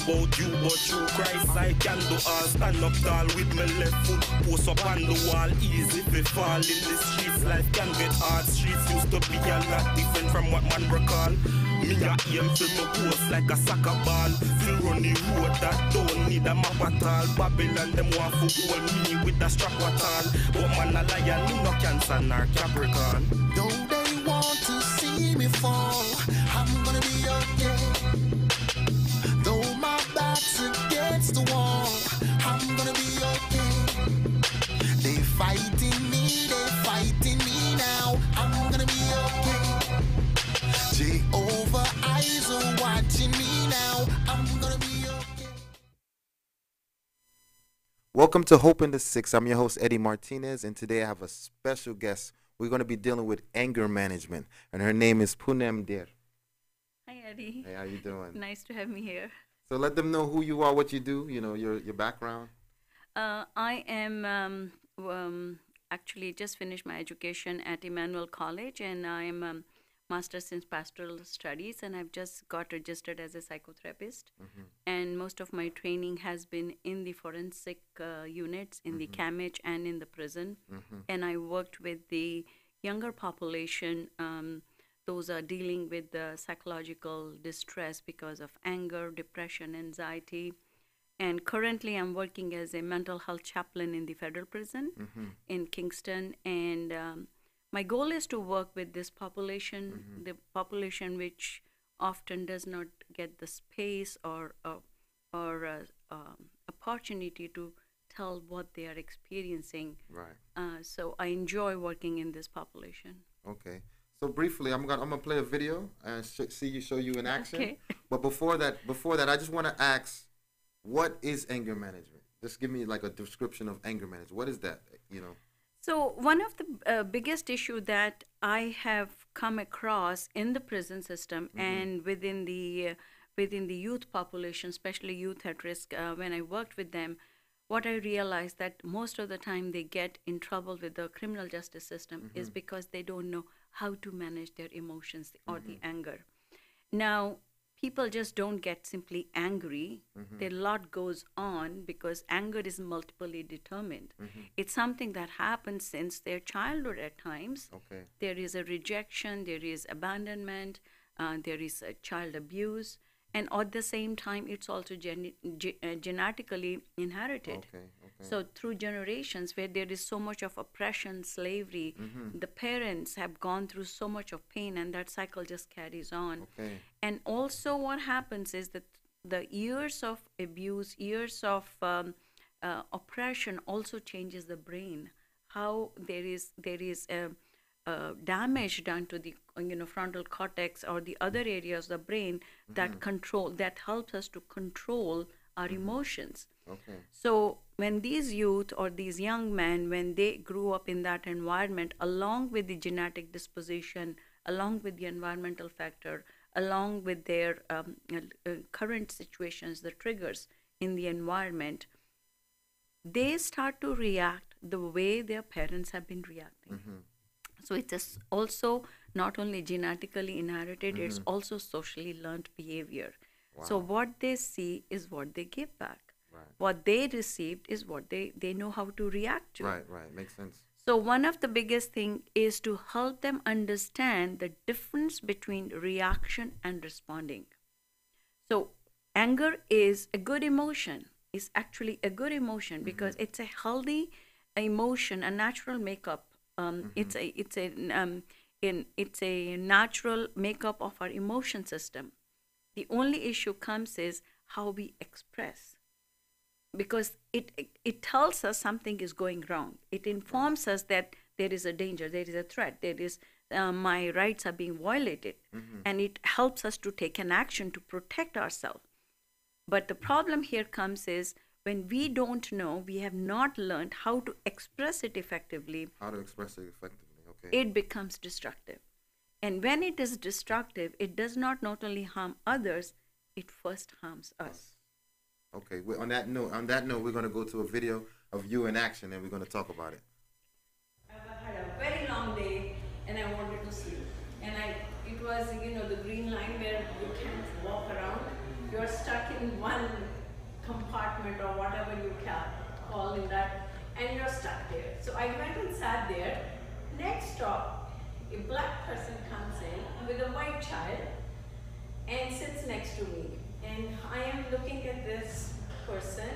About you, but through Christ I can do all. Stand up tall with my left foot, post up on the wall. Easy if we fall in the streets, life can get hard. Streets used to be a lot different from what man recall. Me a aim for my post like a soccer ball. Feel run the road that don't need a map at all. Babylon them want to hold me with a strap at all. But man a lion, me no Cancer nor Capricorn. Though they want to see me fall, I'm gonna be okay. Though my back's against the wall, I'm gonna be okay. They fighting me now, I'm gonna be okay. Jehovah eyes are watching me now, I'm gonna be okay. Welcome to Hope in the Six. I'm your host, Eddy Martinez, and today I have a special guest. We're going to be dealing with anger management, and her name is Poonam Dhir. Hi, Eddy. Hey, how you doing? Nice to have me here. So let them know who you are, what you do, your background. I am actually just finished my education at Emmanuel College, and I am a master's in pastoral studies, and I've just got registered as a psychotherapist. Mm-hmm. And most of my training has been in the forensic units, in the CAMH and in the prison. Mm-hmm. And I worked with the younger population. Those are dealing with the psychological distress because of anger, depression, anxiety. And currently I'm working as a mental health chaplain in the federal prison in Kingston. And my goal is to work with this population, the population which often does not get the space or opportunity to tell what they are experiencing. Right. So I enjoy working in this population. Okay. So briefly, I'm gonna play a video and show you in action. Okay. But before that, I just want to ask, what is anger management? Just give me like a description of anger management. What is that? So one of the biggest issue that I have come across in the prison system and within the youth population, especially youth at risk, when I worked with them, what I realized that most of the time they get in trouble with the criminal justice system is because they don't know how to manage their emotions or the anger. Now, people just don't get simply angry. A lot goes on because anger is multiply determined. It's something that happens since their childhood at times. Okay. There is a rejection, there is abandonment, there is a child abuse, and at the same time, it's also genetically inherited. Okay. So through generations where there is so much of oppression, slavery, the parents have gone through so much of pain, and that cycle just carries on. Okay. And also what happens is that the years of abuse, years of oppression also changes the brain. How there is damage done to the frontal cortex or the other areas of the brain that helps us to control our emotions. Okay. So when these youth or these young men, when they grew up in that environment, along with the genetic disposition, along with the environmental factor, along with their current situations, the triggers in the environment, they start to react the way their parents have been reacting. So it's also not only genetically inherited, it's also socially learned behavior. Wow. So what they see is what they give back. Right. What they received is what they know how to react to. Right, makes sense. So one of the biggest thing is to help them understand the difference between reaction and responding. So anger is a good emotion. It's actually a good emotion because it's a healthy emotion, a natural makeup. It's a natural makeup of our emotion system. The only issue comes is how we express, because it tells us something is going wrong. It informs us that there is a danger, there is a threat, there is my rights are being violated, and it helps us to take an action to protect ourselves. But the problem here comes is when we don't know, we have not learned how to express it effectively. How to express it effectively, okay. It becomes destructive. And when it is destructive, it does not only harm others, it first harms us. Okay, on that note, we're going to go to a video of you in action, and we're going to talk about it. I had a very long day, and I wanted to sleep. And it was, the green line where you can't walk around. You're stuck in one compartment or whatever you call in that, and you're stuck there. So I went and sat there. Next stop, a black person comes in with a white child and sits next to me. And I am looking at this person.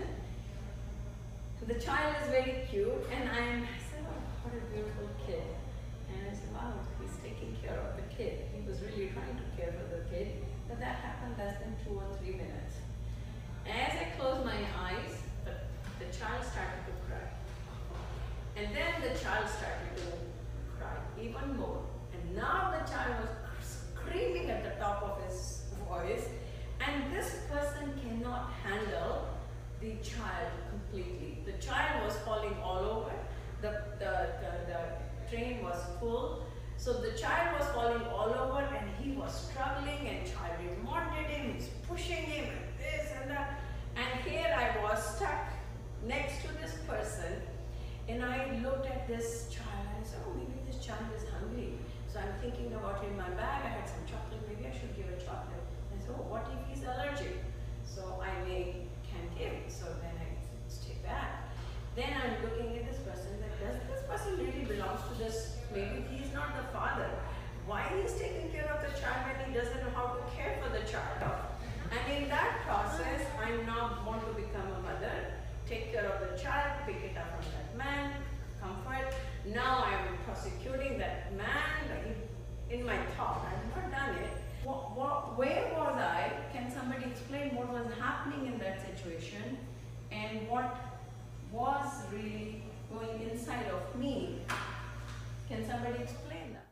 The child is very cute, and I said, oh, what a beautiful kid. And I said, wow, he's taking care of the kid. He was really trying to care for the kid, but that happened less than 2 or 3 minutes. As I closed my eyes, the child started to cry. And then the child started to cry even more. And now the child was screaming at the top of his voice. And this person cannot handle the child completely. The child was falling all over. The train was full. So the child was falling all over, and he was struggling, and child wanted him, he's pushing him, and this and that. And here I was stuck next to this person, and I looked at this child, and I said, oh, maybe this child is hungry. So I'm thinking about in my bag, I had some chocolate, maybe I should give a chocolate. And so what if he's allergic? So I can't give. So then I stay back. Then I'm looking at this person, like, does this person really belongs to this? Maybe he's not the father. Why he's taking care of the child when he doesn't know how to care for the child? And in that process, I now want to become a mother, take care of the child, pick it up from that man, comfort. Now I am prosecuting that man. In my thought, I have not done it. Where was I? Can somebody explain what was happening in that situation and what was really going inside of me? Can somebody explain that?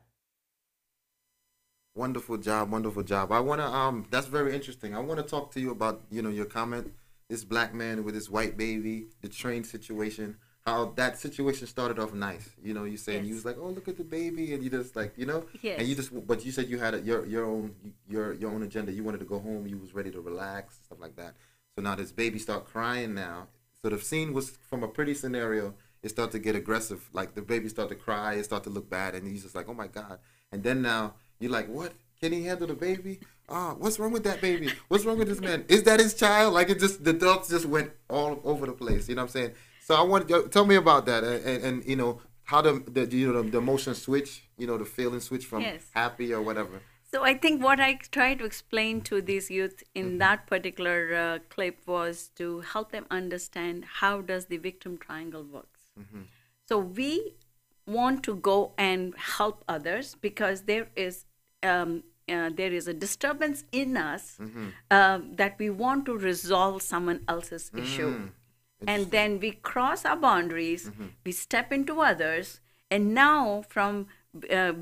Wonderful job, wonderful job. I want to that's very interesting. I want to talk to you about, your comment, this black man with his white baby, the train situation, how that situation started off nice. You saying Yes. you was like, "Oh, look at the baby," and you just like, Yes. and you just, but you said you had your own agenda. You wanted to go home. You was ready to relax, stuff like that. So now this baby start crying now. So the scene was from a pretty scenario. It started to get aggressive. Like the baby started to cry. It started to look bad, and he's just like, "Oh my God!" And then now you're like, "What? Can he handle the baby? What's wrong with that baby? What's wrong with this man? Is that his child?" Like the thoughts just went all over the place. You know what I'm saying? So I want you tell me about that, and how the emotion switch, the feeling switch from Yes. happy or whatever. So I think what I tried to explain to these youth in that particular clip was to help them understand how does the victim triangle works. So we want to go and help others because there is a disturbance in us that we want to resolve someone else's issue. And then we cross our boundaries, we step into others, and now from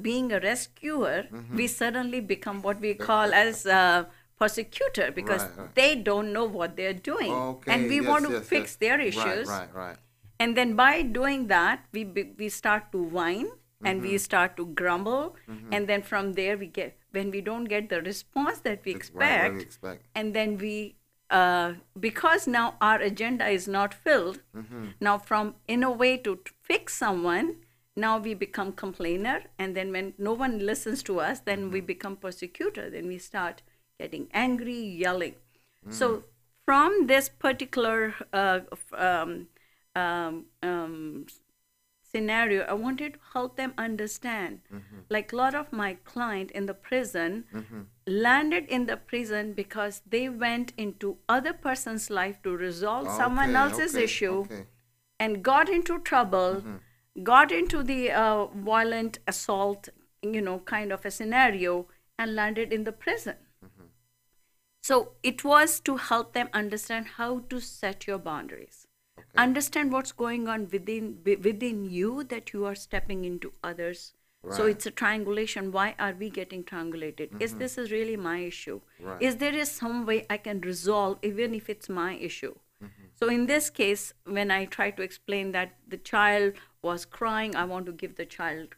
being a rescuer, we suddenly become what we call as a persecutor because Right. they don't know what they're doing. Okay, And we yes, want to yes, fix yes. their issues. Right. And then by doing that, we start to whine and we start to grumble. And then from there, when we don't get the response that we Right, what we expect. and then we because now our agenda is not filled, now from in a way to fix someone, now we become complainer, and then when no one listens to us, then we become persecutor, then we start getting angry, yelling. So from this particular scenario, I wanted to help them understand. Like a lot of my client in the prison landed in the prison because they went into other person's life to resolve someone else's issue and got into trouble, got into the violent assault, kind of a scenario, and landed in the prison. So it was to help them understand how to set your boundaries. Understand what's going on within you, that you are stepping into others. So it's a triangulation. Why are we getting triangulated? Is this is really my issue? Is there is some way I can resolve even if it's my issue? So in this case, when I try to explain that the child was crying, I want to give the child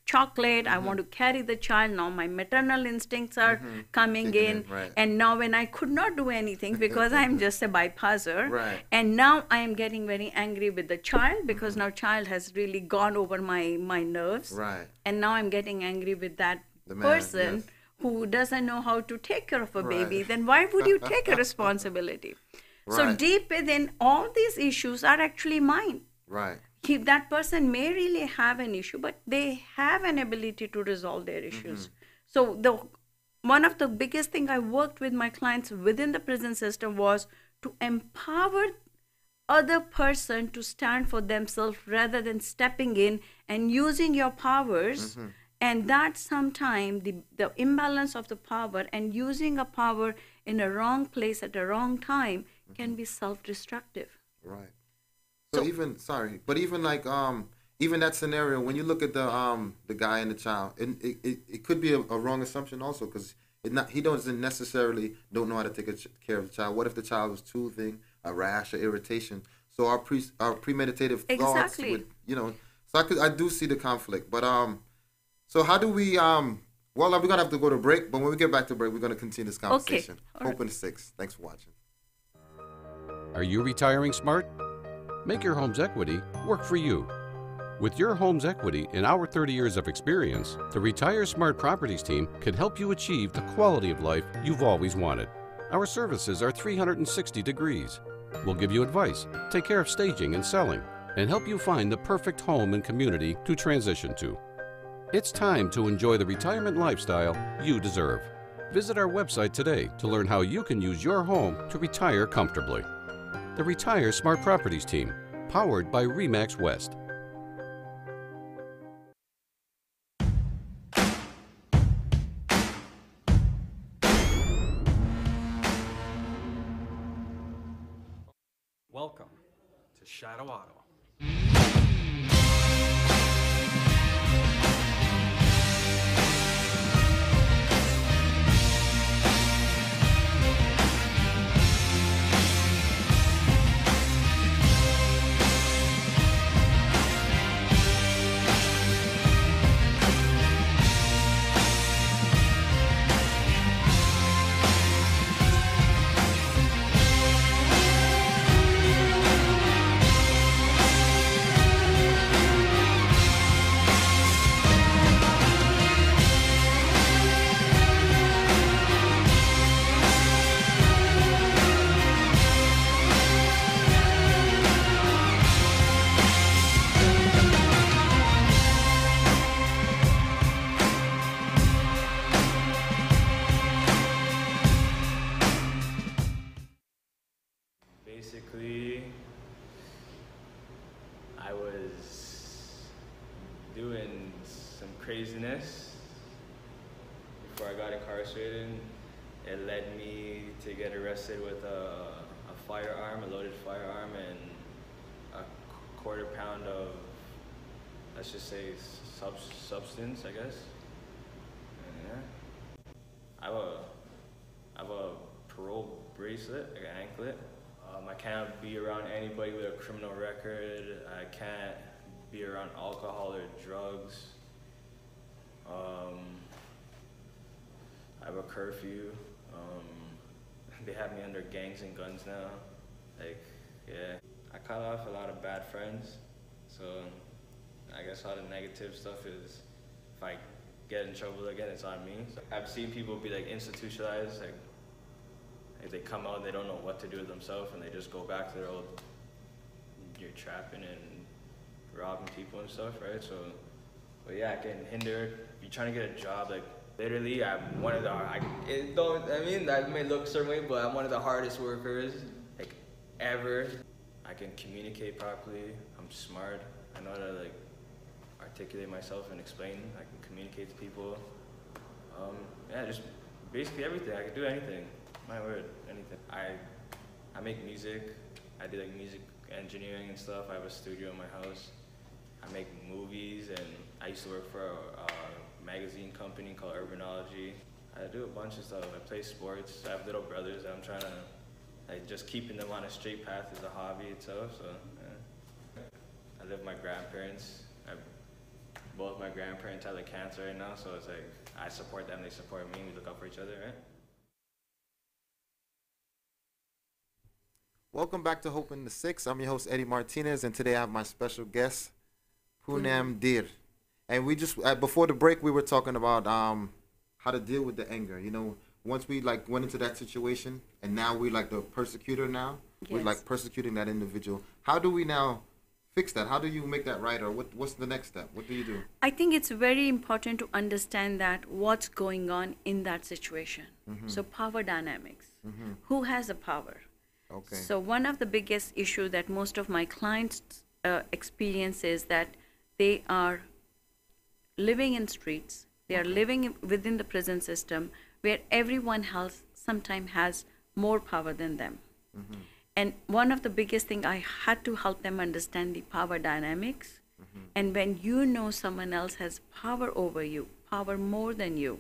chocolate, I want to carry the child, now my maternal instincts are coming in, and now when I could not do anything because I'm just a bypasser, and now I am getting very angry with the child because now child has really gone over my nerves, and now I'm getting angry with that person who doesn't know how to take care of a baby, then why would you take a responsibility? So deep within, all these issues are actually mine. That person may really have an issue, but they have an ability to resolve their issues. So one of the biggest thing I worked with my clients within the prison system was to empower other person to stand for themselves rather than stepping in and using your powers. And that sometimes the imbalance of the power and using a power in a wrong place at a wrong time can be self-destructive. So even like even that scenario, when you look at the guy and the child, it could be a wrong assumption also, because he doesn't necessarily don't know how to take care of the child. What if the child was toothing, a rash, or irritation? So our premeditative thoughts would, So I do see the conflict, but so how do we well, we're gonna have to go to break, but when we get back to break, we're gonna continue this conversation. Open 6. Thanks for watching. Are you retiring smart? Make your home's equity work for you. With your home's equity and our 30 years of experience, the Retire Smart Properties team can help you achieve the quality of life you've always wanted. Our services are 360 degrees. We'll give you advice, take care of staging and selling, and help you find the perfect home and community to transition to. It's time to enjoy the retirement lifestyle you deserve. Visit our website today to learn how you can use your home to retire comfortably. The Retire Smart Properties team, powered by RE/MAX West. Welcome to Shadow Auto. Basically, I was doing some craziness before I got incarcerated. It led me to get arrested with a firearm, a loaded firearm, and a quarter pound of, let's just say, substance, I guess. Yeah. I have a parole bracelet, like an anklet. I can't be around anybody with a criminal record. I can't be around alcohol or drugs. I have a curfew. They have me under gangs and guns now. Like, yeah. I cut off a lot of bad friends. So I guess all the negative stuff is, if I get in trouble again, it's on me. So I've seen people be like institutionalized, like they come out and they don't know what to do with themselves and they just go back to their old, you're trapping and robbing people and stuff, right? So, but yeah, getting hindered. You're trying to get a job, like literally, I'm one of the. That may look a certain way, but I'm one of the hardest workers, like ever. I can communicate properly. I'm smart. I know how to like articulate myself and explain. I can communicate to people. Yeah, just basically everything. I can do anything. My word, anything. I make music. I do like music engineering and stuff. I have a studio in my house. I make movies, and I used to work for a magazine company called Urbanology. I do a bunch of stuff. I play sports. I have little brothers that I'm trying to, like, just keeping them on a straight path is a hobby itself. So yeah. I live with my grandparents. Both my grandparents have like cancer right now, so it's like I support them, they support me, we look out for each other, right? Welcome back to Hope in the Six. I'm your host, Eddy Martinez, and today I have my special guest, Poonam Dhir. And we just, before the break, we were talking about how to deal with the anger. You know, once we like went into that situation, and now we're like the persecutor now. Yes. We're like persecuting that individual. How do we now fix that? How do you make that right, or what's the next step? What do you do? I think it's very important to understand that what's going on in that situation. Mm-hmm. So power dynamics. Mm-hmm. Who has the power? Okay. So one of the biggest issue that most of my clients experience is that they are living in streets. They are living within the prison system where everyone else sometimes has more power than them. Mm-hmm. And one of the biggest thing, I had to help them understand the power dynamics. Mm-hmm. And when you know someone else has power over you, power more than you,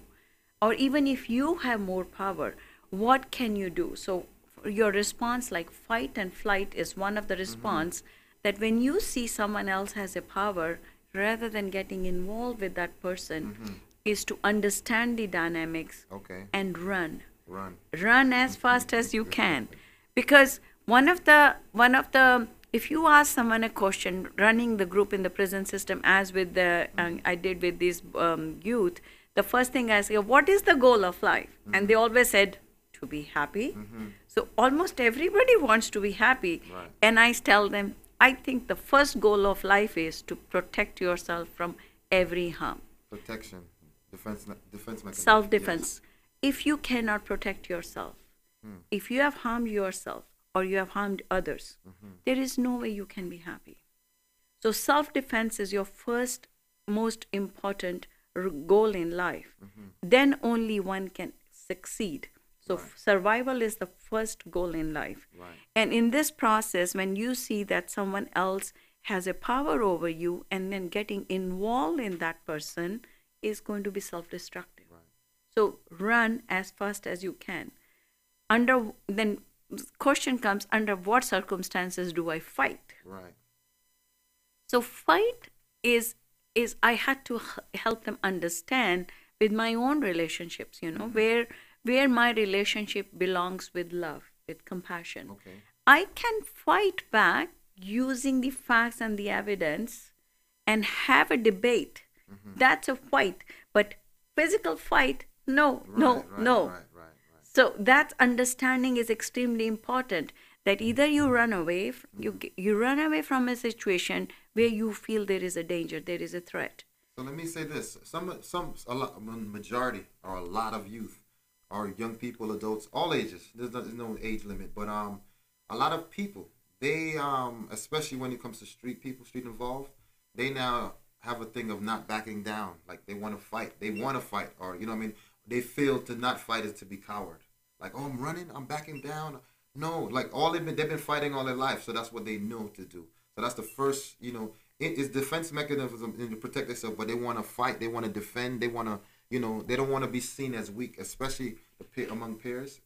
or even if you have more power, what can you do? So your response, like fight and flight, is one of the response. Mm-hmm. That when you see someone else has a power, rather than getting involved with that person, mm-hmm. is to understand the dynamics. Okay. And run as fast as you can. Because one of the if you ask someone a question running the group in the prison system, as with the I did with these youth, the first thing I say, what is the goal of life? Mm-hmm. And they always said, to be happy. Mm-hmm. So almost everybody wants to be happy. Right. And I tell them, I think the first goal of life is to protect yourself from every harm. Protection, defense mechanism. Self-defense. Yes. If you cannot protect yourself, if you have harmed yourself or you have harmed others, mm-hmm. there is no way you can be happy. So self-defense is your first most important goal in life. Mm-hmm. Then only one can succeed. So right. Survival is the first goal in life. Right. And in this process, when you see that someone else has a power over you, and then getting involved in that person is going to be self-destructive. Right. So run as fast as you can. Then question comes, under what circumstances do I fight? Right. So fight is I had to help them understand with my own relationships, mm-hmm. where my relationship belongs with love, with compassion. Okay. I can fight back using the facts and the evidence and have a debate. Mm-hmm. That's a fight. But physical fight, no. Right. So that understanding is extremely important, that either you run away, you run away from a situation where you feel there is a danger, there is a threat. So let me say this. Majority or a lot of youth, or young people, adults, all ages. There's no age limit, but a lot of people, they especially when it comes to street involved, they now have a thing of not backing down. Like they want to fight, or they feel to not fight is to be coward. Like, oh, I'm running, I'm backing down. No, like they've been fighting all their life, so that's what they know to do. So that's the first, it is defense mechanism to protect themselves, but they want to fight, they want to defend, they want to. They don't want to be seen as weak, especially among peers.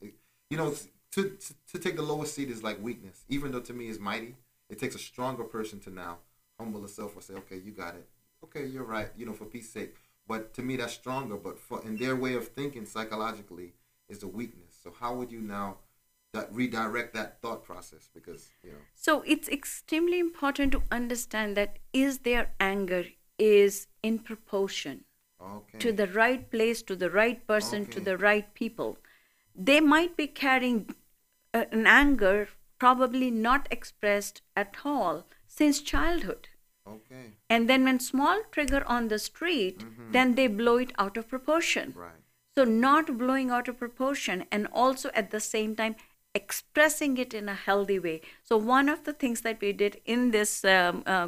To take the lowest seat is like weakness, even though to me is mighty. It takes a stronger person to now humble herself or say, okay, you got it. Okay, you're right, for peace sake. But to me, that's stronger. But in their way of thinking psychologically is the weakness. So how would you now redirect that thought process? Because, So it's extremely important to understand that their anger is in proportion. Okay. To the right place, to the right person, okay. To the right people. They might be carrying an anger probably not expressed at all since childhood. Okay. And then when small trigger on the street, then they blow it out of proportion. Right. So not blowing out of proportion, and also at the same time expressing it in a healthy way. So one of the things that we did in this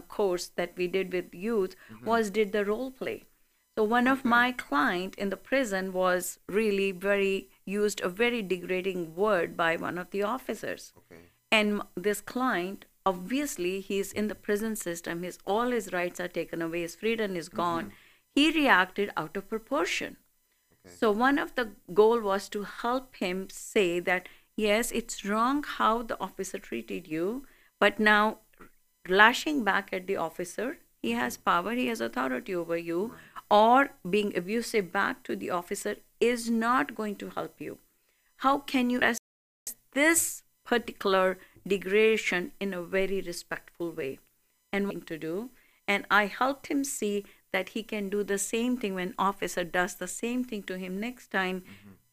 course that we did with youth was did the role play. So one of my client in the prison was really used a very degrading word by one of the officers. Okay. And this client, obviously, he's in the prison system. All his rights are taken away. His freedom is gone. He reacted out of proportion. Okay. So one of the goal was to help him say that, yes, it's wrong how the officer treated you, but now lashing back at the officer, he has power, he has authority over you, or being abusive back to the officer is not going to help you. How can you address this particular degradation in a very respectful way? And what to do? And I helped him see that he can do the same thing when officer does the same thing to him next time.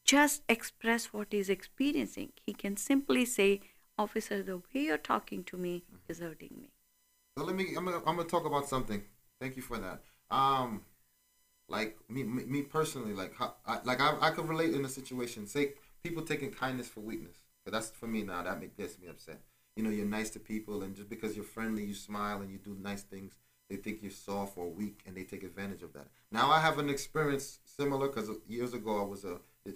Just express what he's experiencing. He can simply say, officer, the way you're talking to me is hurting me. So I'm gonna talk about something. Thank you for that. Like me personally, I could relate in a situation. Say people taking kindness for weakness. But that's for me now. That gets me upset. You know, you're nice to people, and just because you're friendly, you smile and you do nice things, they think you're soft or weak, and they take advantage of that. Now I have an experience similar because years ago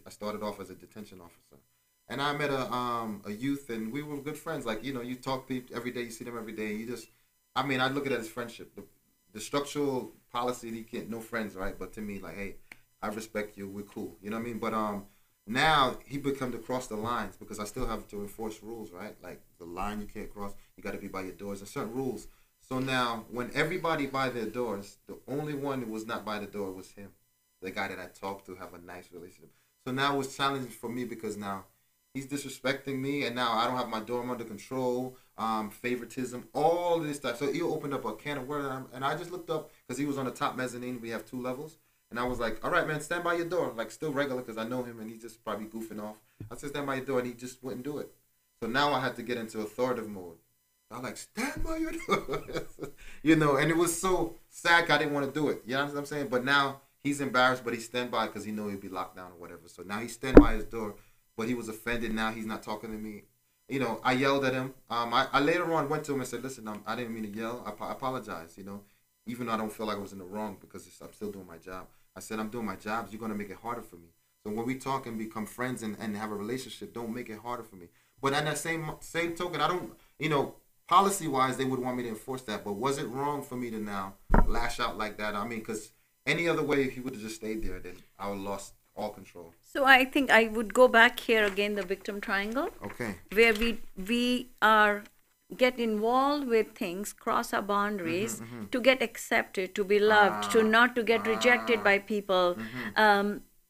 I started off as a detention officer, and I met a youth, and we were good friends. Like, you know, you talk to people every day, you see them every day. I look at it as friendship. The structural policy, you can't no friends, right? But to me, like, hey, I respect you, we're cool. You know what I mean? But now he become to cross the lines because I still have to enforce rules, right? Like the line you can't cross, you got to be by your doors and certain rules. So now, when everybody by their doors, the only one who was not by the door was him, the guy that I talked to, have a nice relationship. So now it was challenging for me because now he's disrespecting me, and now I don't have my door under control, favoritism, all this stuff. So he opened up a can of worms, and I just looked up because he was on the top mezzanine. We have 2 levels. And I was like, all right, man, stand by your door. Like, still regular because I know him, and he's just probably goofing off. I said, stand by your door, and he just wouldn't do it. So now I had to get into authoritative mode. I was like, stand by your door. You know, and it was so sad I didn't want to do it. You know what I'm saying? But now he's embarrassed, but he stand by because he know he'll be locked down or whatever. So now he stand by his door, but he was offended. Now he's not talking to me. You know, I yelled at him. I later on went to him and said, listen, I didn't mean to yell. I apologize, you know, even though I don't feel like I was in the wrong because I'm still doing my job. I said, I'm doing my job. You're going to make it harder for me. So when we talk and become friends and have a relationship, don't make it harder for me. But on that same token, I don't, you know, policy-wise, they would want me to enforce that. But was it wrong for me to now lash out like that? I mean, because any other way, if he would have just stayed there, then I would have lost all control. So I think I would go back here again, the victim triangle. Okay. Where we are get involved with things, cross our boundaries to get accepted, to be loved, to not to get rejected by people.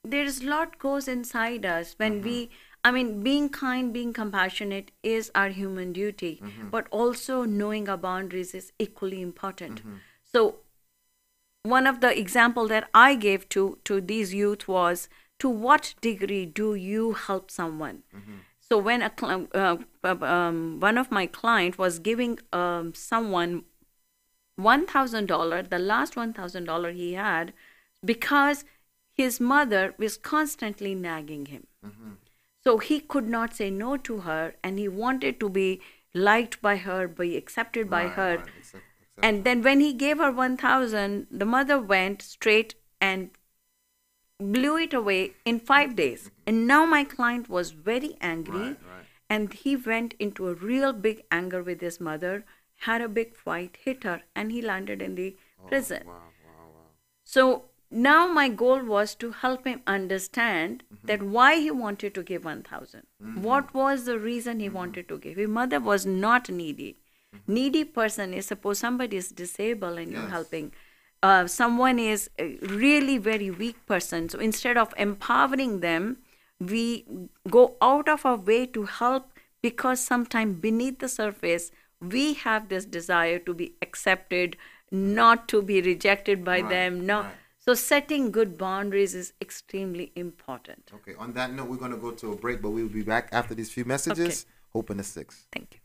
There's a lot goes inside us when being kind, being compassionate is our human duty, but also knowing our boundaries is equally important. So one of the example that I gave to these youth was, to what degree do you help someone? So when one of my client was giving someone $1,000, the last $1,000 he had, because his mother was constantly nagging him. So he could not say no to her, and he wanted to be liked by her, be accepted by her. Right. And then when he gave her 1,000, the mother went straight and blew it away in 5 days. And now my client was very angry, and he went into a real big anger with his mother, had a big fight, hit her, and he landed in the prison. Wow. So now my goal was to help him understand that why he wanted to give 1,000. What was the reason he wanted to give? His mother was not needy. Needy person is, suppose somebody is disabled and you're helping. Someone is a really very weak person. So instead of empowering them, we go out of our way to help, because sometimes beneath the surface, we have this desire to be accepted, not to be rejected by them. So setting good boundaries is extremely important. Okay, on that note, we're going to go to a break, but we'll be back after these few messages. Hoping to 6. Thank you.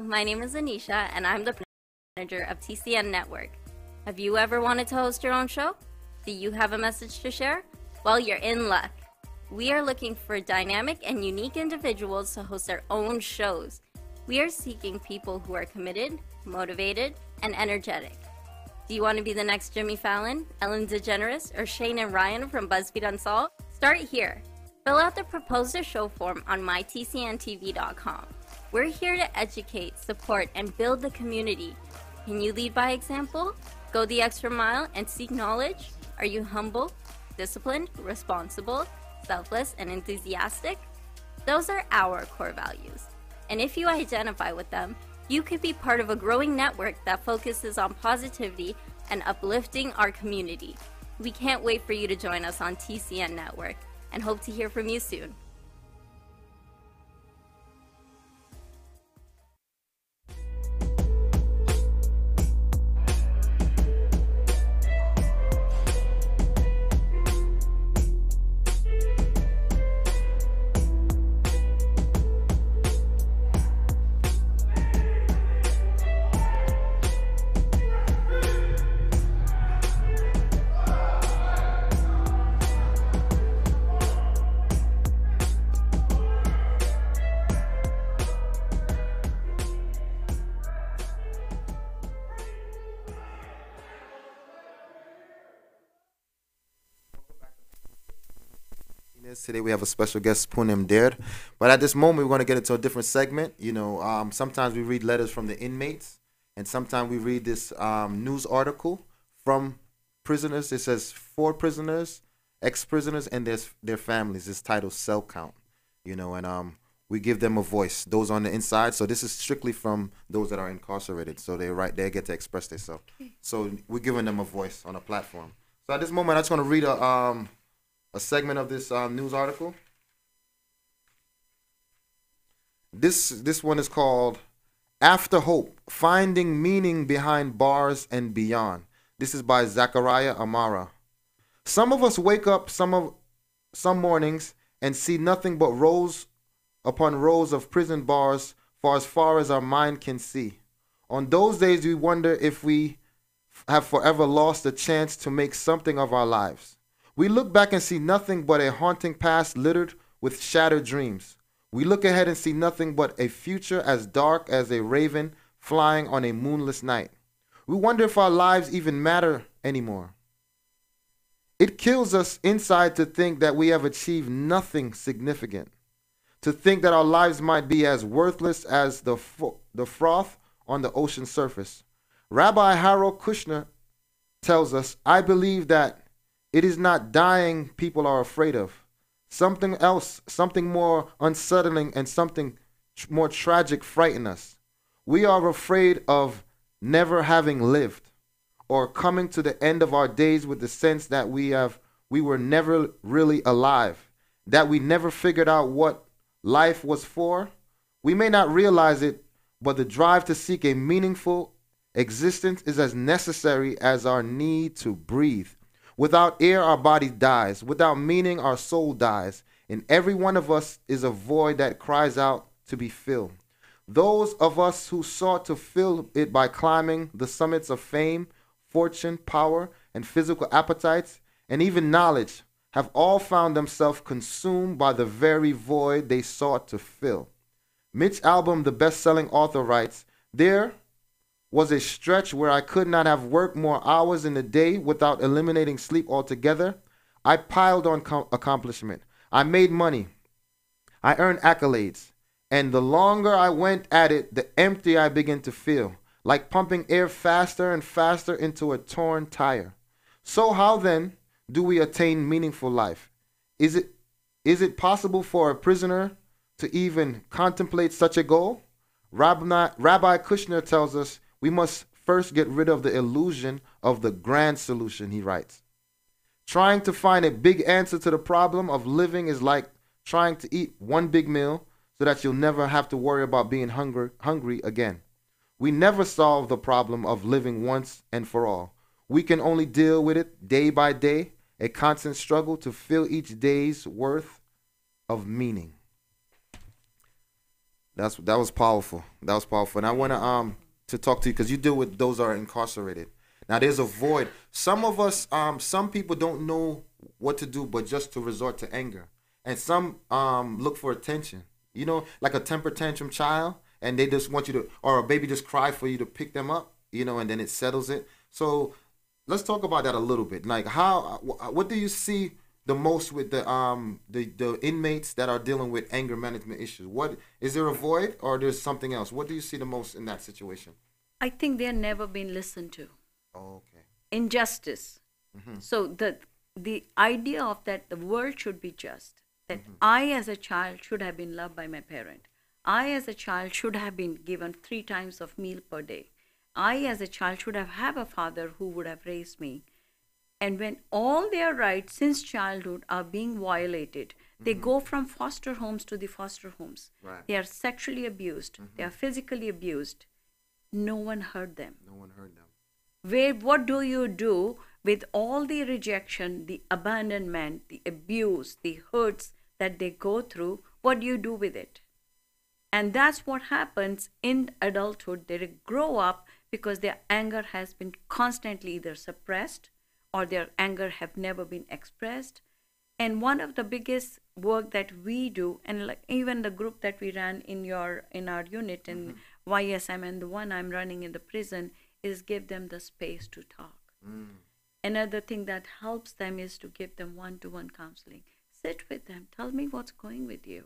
my name is Anisha, and I'm the manager of TCN Network. Have you ever wanted to host your own show? Do you have a message to share? Well, you're in luck. We are looking for dynamic and unique individuals to host their own shows. We are seeking people who are committed, motivated, and energetic. Do you want to be the next Jimmy Fallon, Ellen DeGeneres, or Shane and Ryan from BuzzFeed Unsolved? Start here. Fill out the Propose a Show form on mytcntv.com. We're here to educate, support, and build the community. Can you lead by example? Go the extra mile and seek knowledge? Are you humble, disciplined, responsible, selfless, and enthusiastic? Those are our core values. And if you identify with them, you could be part of a growing network that focuses on positivity and uplifting our community. We can't wait for you to join us on TCN Network and hope to hear from you soon. Today we have a special guest, Poonam Dhir. But at this moment, we're going to get into a different segment. Sometimes we read letters from the inmates, and sometimes we read this news article from prisoners. It says 4 prisoners, ex-prisoners, and their families. It's titled Cell Count, and we give them a voice, those on the inside. So this is strictly from those that are incarcerated. So they get to express themselves. So we're giving them a voice on a platform. So at this moment, I just want to read a segment of this news article. This one is called After Hope, Finding Meaning Behind Bars and Beyond. This is by Zachariah Amara. Some of us wake up some mornings and see nothing but rows upon rows of prison bars for as far as our mind can see. On those days we wonder if we have forever lost the chance to make something of our lives. We look back and see nothing but a haunting past littered with shattered dreams. We look ahead and see nothing but a future as dark as a raven flying on a moonless night. We wonder if our lives even matter anymore. It kills us inside to think that we have achieved nothing significant, to think that our lives might be as worthless as the froth on the ocean surface. Rabbi Harold Kushner tells us, I believe that it is not dying people are afraid of. Something else, something more unsettling and something more tragic frighten us. We are afraid of never having lived or coming to the end of our days with the sense that we were never really alive, that we never figured out what life was for. We may not realize it, but the drive to seek a meaningful existence is as necessary as our need to breathe. Without air, our body dies. Without meaning, our soul dies. In every one of us is a void that cries out to be filled. Those of us who sought to fill it by climbing the summits of fame, fortune, power, and physical appetites, and even knowledge, have all found themselves consumed by the very void they sought to fill. Mitch Albom, the best-selling author, writes, there was a stretch where I could not have worked more hours in a day without eliminating sleep altogether. I piled on accomplishment. I made money. I earned accolades. And the longer I went at it, the emptier I began to feel, like pumping air faster and faster into a torn tire. So how then do we attain meaningful life? Is it possible for a prisoner to even contemplate such a goal? Rabbi Kushner tells us we must first get rid of the illusion of the grand solution, he writes. Trying to find a big answer to the problem of living is like trying to eat one big meal so that you'll never have to worry about being hungry again. We never solve the problem of living once and for all. We can only deal with it day by day, a constant struggle to fill each day's worth of meaning. That was powerful. That was powerful. And I want to talk to you because you deal with those that are incarcerated. Now there's a void. Some of us, some people don't know what to do, but just to resort to anger. And some look for attention. You know, like a temper tantrum child, and they just want you to, or a baby just cry for you to pick them up. You know, and then it settles it. So let's talk about that a little bit. Like what do you see the most with the inmates that are dealing with anger management issues? What is there a void or there's something else? What do you see the most in that situation? I think they're never been listened to. Oh, okay. Injustice. Mm-hmm. So the idea of that the world should be just. That I as a child should have been loved by my parent. I as a child should have been given 3 times of meal per day. I as a child should have had a father who would have raised me. And when all their rights since childhood are being violated, they go from foster homes to the foster homes. Right. They are sexually abused. They are physically abused. No one heard them. No one heard them. What do you do with all the rejection, the abandonment, the abuse, the hurts that they go through? What do you do with it? And that's what happens in adulthood. They grow up because their anger has been constantly either suppressed or their anger have never been expressed. And one of the biggest work that we do, and like even the group that we ran in our unit in YSM and the one I'm running in the prison, is give them the space to talk. Another thing that helps them is to give them one-to-one counseling. Sit with them, tell me what's going with you.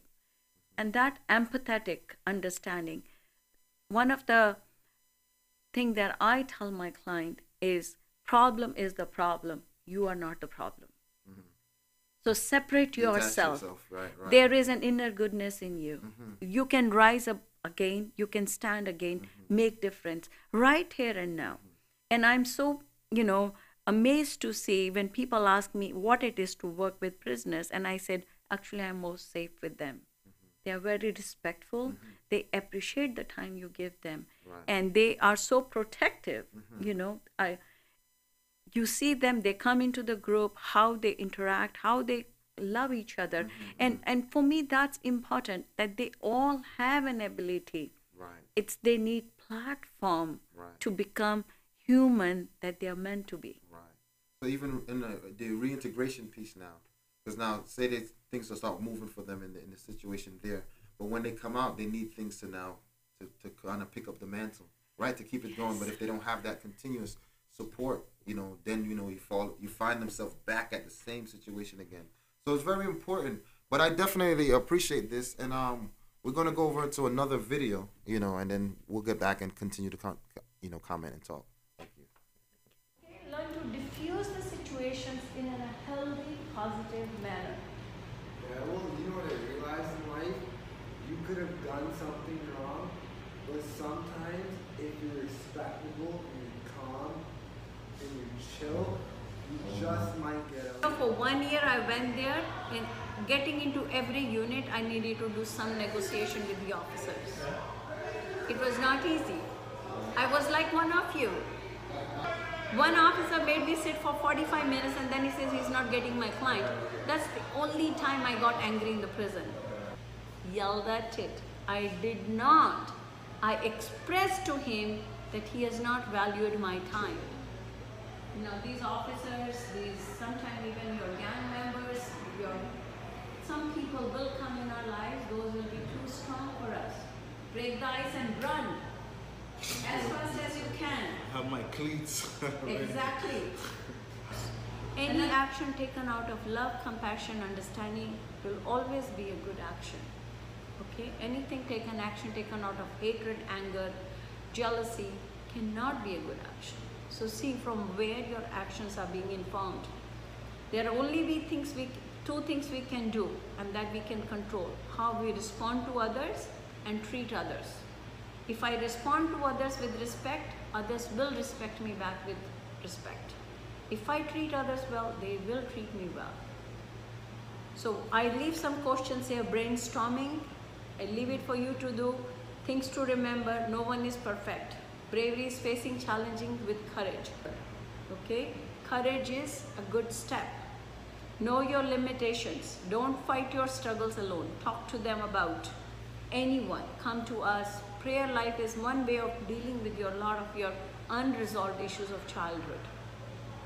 And that empathetic understanding, one of the thing that I tell my client is, problem is the problem, you are not the problem. So separate yourself. Right. There is an inner goodness in you. You can rise up again, you can stand again, make difference right here and now. And I'm so, amazed to see when people ask me what it is to work with prisoners, and I said, actually, I'm most safe with them. They are very respectful. They appreciate the time you give them. Right. And they are so protective. You see them, they come into the group, how they interact, how they love each other. And for me, that's important, that they all have an ability. Right. They need platform to become human that they are meant to be. Right. So even in the reintegration piece now, because now say that things will start moving for them in the situation there, but when they come out, they need things to now to kind of pick up the mantle, right, to keep it going. But if they don't have that continuous support, then you find themselves back at the same situation again. So it's very important. But I definitely appreciate this, and we're gonna go over to another video, and then we'll get back and continue to comment and talk. Thank you. Learn to diffuse the situations in a healthy, positive manner. Yeah, well, you know what I realized in life? You could have done something wrong, but sometimes if you're respectable and you're calm and you're chill, you just might get out. For 1 year, I went there, and getting into every unit, I needed to do some negotiation with the officers. It was not easy. I was like one of you. One officer made me sit for 45 minutes and then he says he's not getting my client. That's the only time I got angry in the prison. Yelled at it. I did not. I expressed to him that he has not valued my time. These officers, sometimes even your gang members, some people will come in our lives, those will be too strong for us. Break the ice and run as fast as you can. Have my cleats. Exactly. Any action taken out of love, compassion, understanding will always be a good action. Okay? Action taken out of hatred, anger, jealousy cannot be a good action. So see from where your actions are being informed. There are only two things we can do, and that we can control: how we respond to others and treat others. If I respond to others with respect, others will respect me back with respect. If I treat others well, they will treat me well. So I leave some questions here, brainstorming. I leave it for you to do. Things to remember: no one is perfect. Bravery is facing challenging with courage. Okay? Courage is a good step. Know your limitations. Don't fight your struggles alone. Talk to them about. anyone, come to us. Prayer life is one way of dealing with a lot of your unresolved issues of childhood.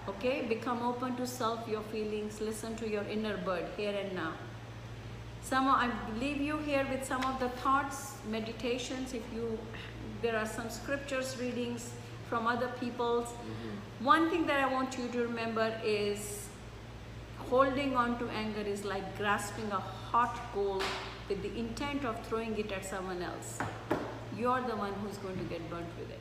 Okay, become open to self, your feelings, listen to your inner bird here and now. I leave you here with some of the thoughts, meditations. There are some scriptures readings from other people's. One thing that I want you to remember is holding on to anger is like grasping a hot coal with the intent of throwing it at someone else. You're the one who's going to get burnt with it.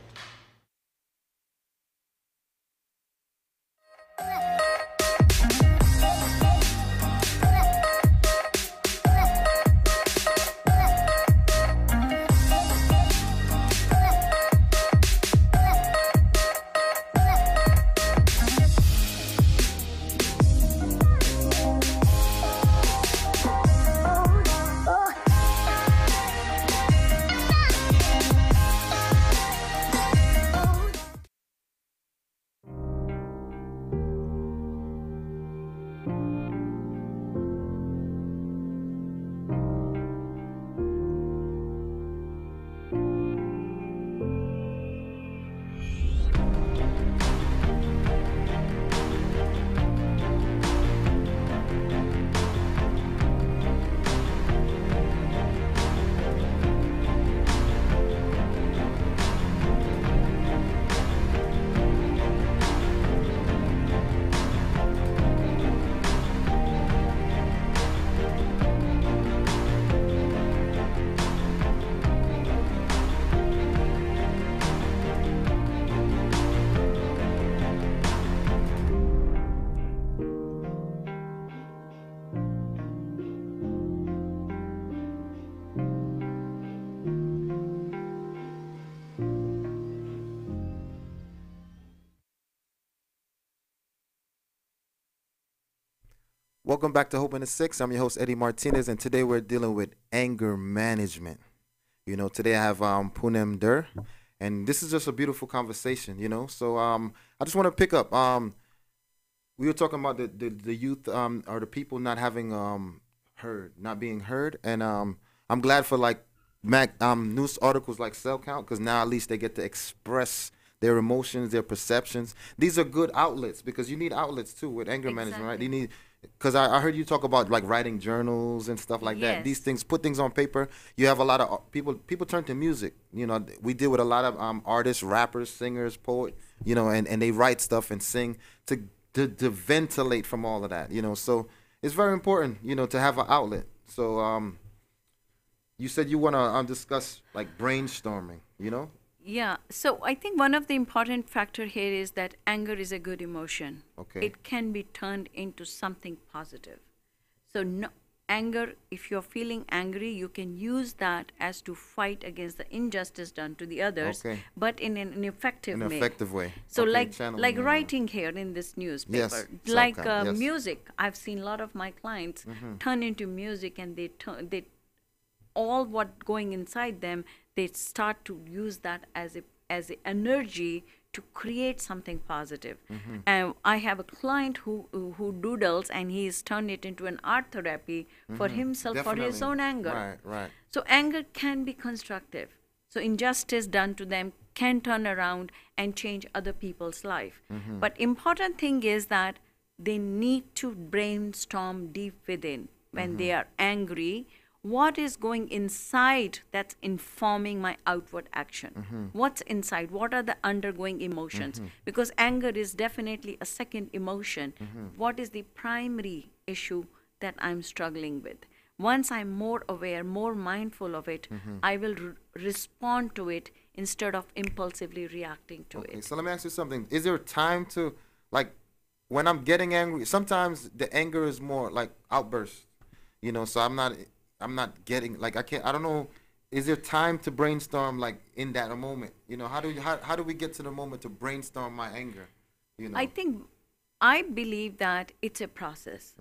Welcome back to Hope in the Six. I'm your host, Eddy Martinez, and today we're dealing with anger management. You know, today I have Poonam Dhir, and this is just a beautiful conversation, you know. So I just want to pick up. We were talking about the youth or the people not having not being heard, and I'm glad for like news articles like Cell Count, because now at least they get to express their emotions, their perceptions. These are good outlets, because you need outlets too with anger management, right? You need, because I heard you talk about like writing journals and stuff like that. These things, put things on paper. You have a lot of people turn to music. You know, we deal with a lot of artists, rappers, singers, poets, you know, and they write stuff and sing to ventilate from all of that, you know. So it's very important, you know, to have an outlet. So you said you want to discuss like brainstorming, you know? Yeah, so I think one of the important factor here is that anger is a good emotion. Okay. It can be turned into something positive. So no, anger, if you're feeling angry, you can use that as to fight against the injustice done to the others, but in an effective way. An effective way. So okay, like writing here in this newspaper, like music. I've seen a lot of my clients turn into music, and they all what going inside them, they start to use that as a energy to create something positive. And I have a client who doodles, and he's turned it into an art therapy for himself, for his own anger. Right. So anger can be constructive. So injustice done to them can turn around and change other people's life. But important thing is that they need to brainstorm deep within when they are angry. What is going inside that's informing my outward action? What's inside? What are the undergoing emotions? Because anger is definitely a second emotion. What is the primary issue that I'm struggling with? Once I'm more aware, more mindful of it, I will respond to it instead of impulsively reacting to it. So let me ask you something. Is there time to, like, when I'm getting angry, sometimes the anger is more like outbursts, you know, so I'm not getting, like, I don't know, is there time to brainstorm, like, in that moment? You know, how do we get to the moment to brainstorm my anger? You know? I believe that it's a process.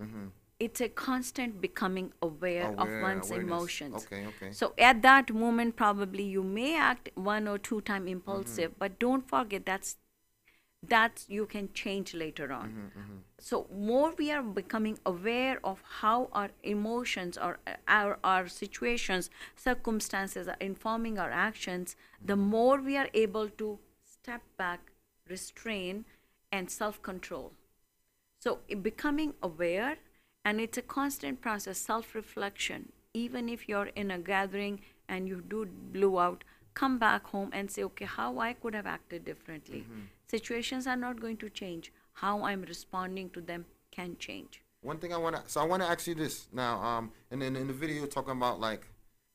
It's a constant becoming aware of one's emotions. Okay. So at that moment, probably you may act 1 or 2 times impulsive, but don't forget that you can change later on. So more we are becoming aware of how our emotions or our situations, circumstances are informing our actions, the more we are able to step back, restrain, and self-control. So becoming aware, and it's a constant process, self-reflection. Even if you're in a gathering and you do blew out, come back home and say, okay, how I could have acted differently. Situations are not going to change. How I'm responding to them can change. One thing I want to ask you this now. And then in the video, you're talking about like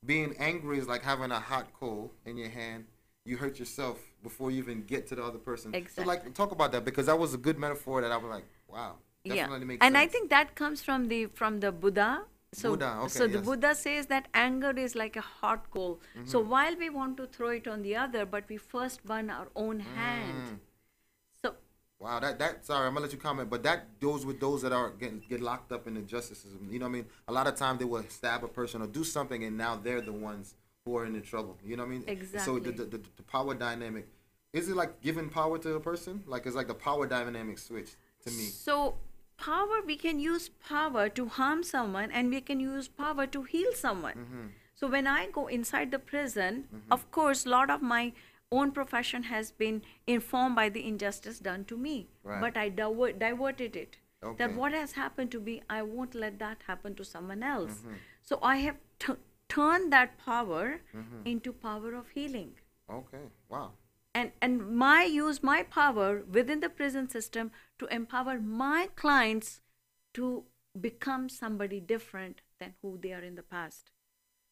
being angry is like having a hot coal in your hand. You hurt yourself before you even get to the other person. Exactly. So like, talk about that, because that was a good metaphor that I was like, wow, definitely makes and sense. I think that comes from the Buddha. So, Buddha, okay, so the yes. Buddha says that anger is like a hot coal. So while we want to throw it on the other, but we first burn our own hand. So Wow, that sorry, I'm gonna let you comment, but that goes with those that are get locked up in the justice system. You know what I mean? A lot of times they will stab a person or do something, and now they're the ones who are in the trouble. You know what I mean? Exactly. So the power dynamic, is it like giving power to a person? Like it's like the power dynamic switch to me. So power, we can use power to harm someone, and we can use power to heal someone. So when I go inside the prison, of course, a lot of my own profession has been informed by the injustice done to me. Right. But I diverted it. Okay. That what has happened to me, I won't let that happen to someone else. So I have turned that power into power of healing. Okay. Wow. And use my power within the prison system to empower my clients to become somebody different than who they are in the past.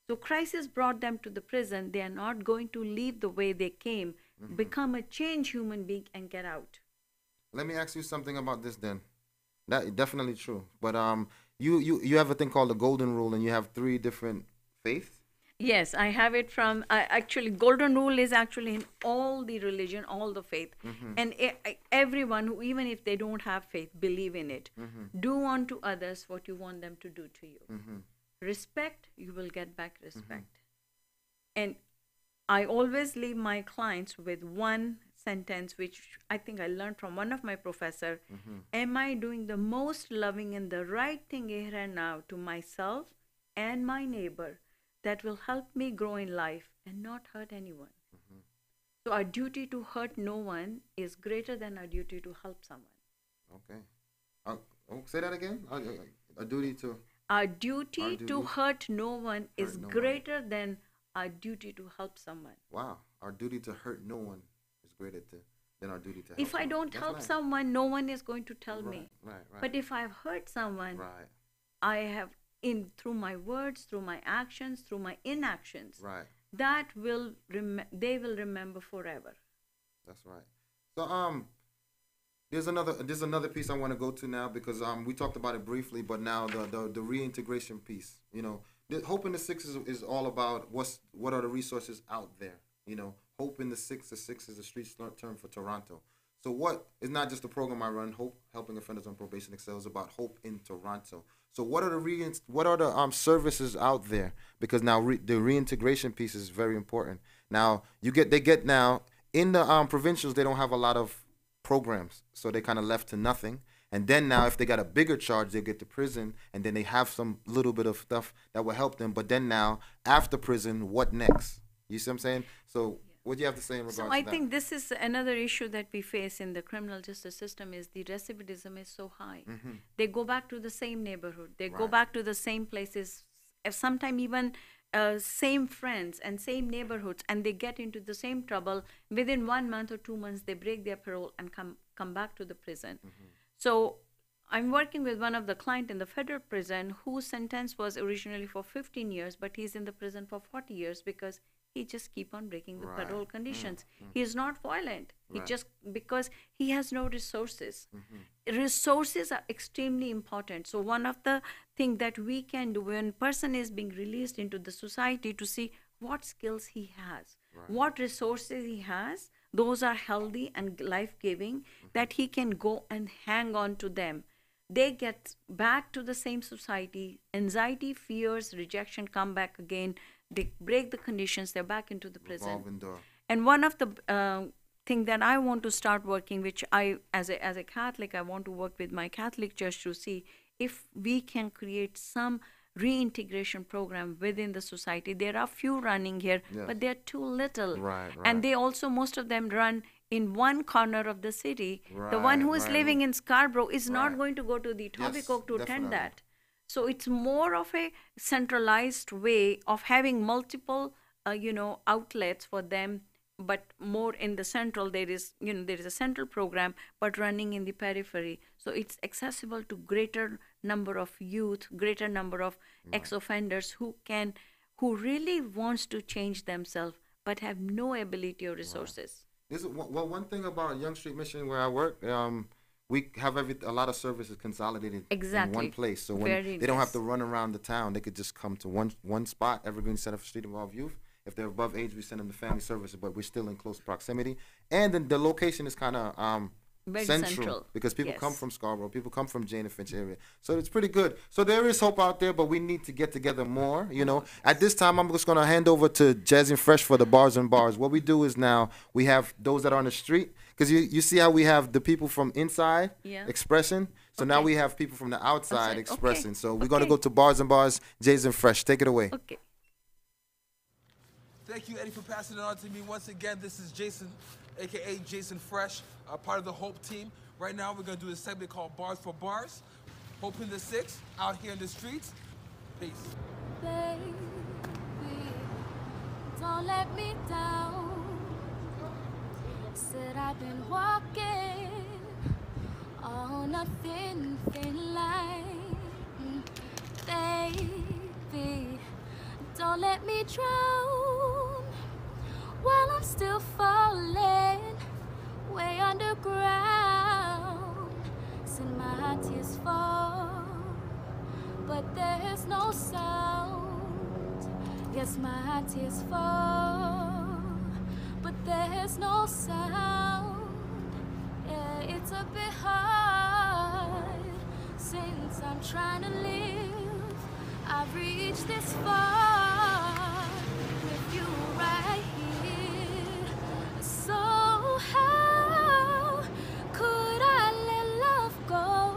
So crisis brought them to the prison. They are not going to leave the way they came, become a changed human being and get out. Let me ask you something about this then. That definitely true. But you have a thing called the golden rule, and you have 3 different faiths. Yes, I have it from, actually, golden rule is actually in all the religion, all the faith. And everyone who, even if they don't have faith, believe in it. Do unto others what you want them to do to you. Respect, you will get back respect. And I always leave my clients with one sentence, which I think I learned from one of my professor. Am I doing the most loving and the right thing here and now to myself and my neighbor that will help me grow in life and not hurt anyone? So our duty to hurt no one is greater than our duty to help someone. Okay. Say that again. A duty to. Our duty to hurt no one is greater than our duty to help someone. Wow. Our duty to hurt no one is greater than our duty to help If I don't help someone, no one is going to tell me. Right. But if I've hurt someone, I have, through my words, through my actions, through my inactions, that will they will remember forever. That's right. So there's another piece I want to go to now, because we talked about it briefly, but now the reintegration piece. You know, Hope in the Six is all about what are the resources out there. You know, Hope in the Six is a street term for Toronto. So what is not just the program I run, Hope Helping Offenders on Probation Excels, about Hope in Toronto. So what are the services out there? Because now the reintegration piece is very important. Now they get now in the provincials, they don't have a lot of programs, so they kind of left to nothing. And then now if they got a bigger charge, they get to prison, and then they have some little bit of stuff that will help them. But then now after prison, what next? You see what I'm saying? So what do you have to say in regards to that? So I think this is another issue that we face in the criminal justice system, is the recidivism is so high. They go back to the same neighborhood. They go back to the same places, sometimes even same friends and same neighborhoods, and they get into the same trouble. Within 1 month or 2 months, they break their parole and come back to the prison. So I'm working with one of the client in the federal prison whose sentence was originally for 15 years, but he's in the prison for 40 years because he just keep on breaking the parole conditions. He is not violent. He just, because he has no resources. Resources are extremely important. So one of the things that we can do when a person is being released into the society, to see what skills he has, what resources he has, those are healthy and life-giving, that he can go and hang on to them. They get back to the same society. Anxiety, fears, rejection come back again. They break the conditions. They're back into the prison. And one of the thing that I want to start working, which as a Catholic, I want to work with my Catholic church to see if we can create some reintegration program within the society. There are few running here, but they're too little. Right. And they also, most of them run in one corner of the city. The one who is living in Scarborough is not going to go to the Etobicoke to attend that. So it's more of a centralized way of having multiple, outlets for them, but more in the central. There is a central program, but running in the periphery. So it's accessible to greater number of youth, greater number of ex-offenders who really wants to change themselves, but have no ability or resources. This is, one thing about Young Street Mission where I work, we have a lot of services consolidated in one place. So when they don't have to run around the town, they could just come to one spot, Evergreen Center for Street Involved Youth. If they're above age, we send them to family services, but we're still in close proximity. And then the location is kind of central because people come from Scarborough, people come from Jane and Finch area. So it's pretty good. So there is hope out there, but we need to get together more, At this time, I'm just going to hand over to Jazz and Fresh for the Bars and Bars. What we do is now we have those that are on the street, because you see how we have the people from inside expressing. So now we have people from the outside expressing. So we're going to go to Bars and Bars. Jazz and Fresh, take it away. Okay. Thank you, Eddie, for passing it on to me. Once again, this is Jason, a.k.a. Jason Fresh, part of the Hope team. Right now, we're going to do a segment called Bars for Bars. Hope in the 6, out here in the streets. Peace. Baby, don't let me down. Said I've been walking on a thin line. Baby, don't let me drown while I'm still falling way underground. Send my tears fall, but there's no sound. Yes, my tears fall, but there's no sound. Yeah, it's a bit hard since I'm trying to live. I've reached this far with you right here. So how could I let love go?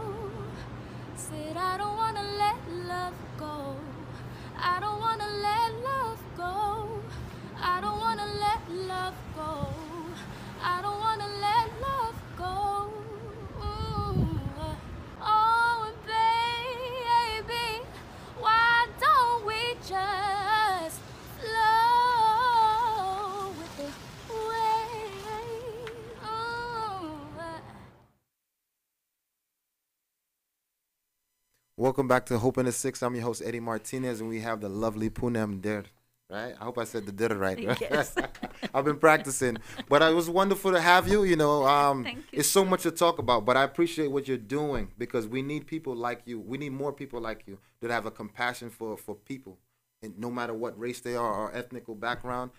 Said I don't wanna let love go. I don't wanna let love go. I don't wanna let love go. I don't wanna let love go. Oh, baby, why don't we just flow with the wave? Welcome back to Hope in the 6. I'm your host, Eddie Martinez, and we have the lovely Poonam Dhir. Right? I hope I said the Dhir right. Yes. I've been practicing. But it was wonderful to have you. Thank you. It's so much to talk about, but I appreciate what you're doing because we need people like you. We need more people like you that have a compassion for people, and no matter what race they are or ethnic background.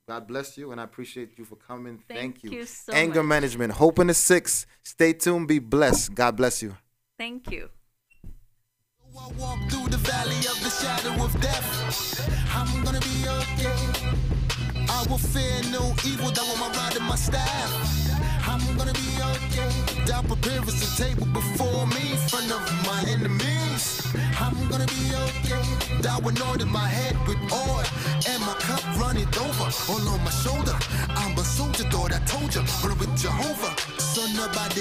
God bless you, and I appreciate you for coming. Thank you. So Anger much. management. Hope in the 6. Stay tuned. Be blessed. God bless you. Thank you. I walk through the valley of the shadow of death. I'm gonna be okay. I will fear no evil, that will my rod and my staff. I'm gonna be okay. Thou preparest a table before me in front of my enemies. I'm gonna be okay. Thou anointed my head with oil, and my cup runneth over. All on my shoulder, I'm a soldier, thought I told you, but with Jehovah, son, nobody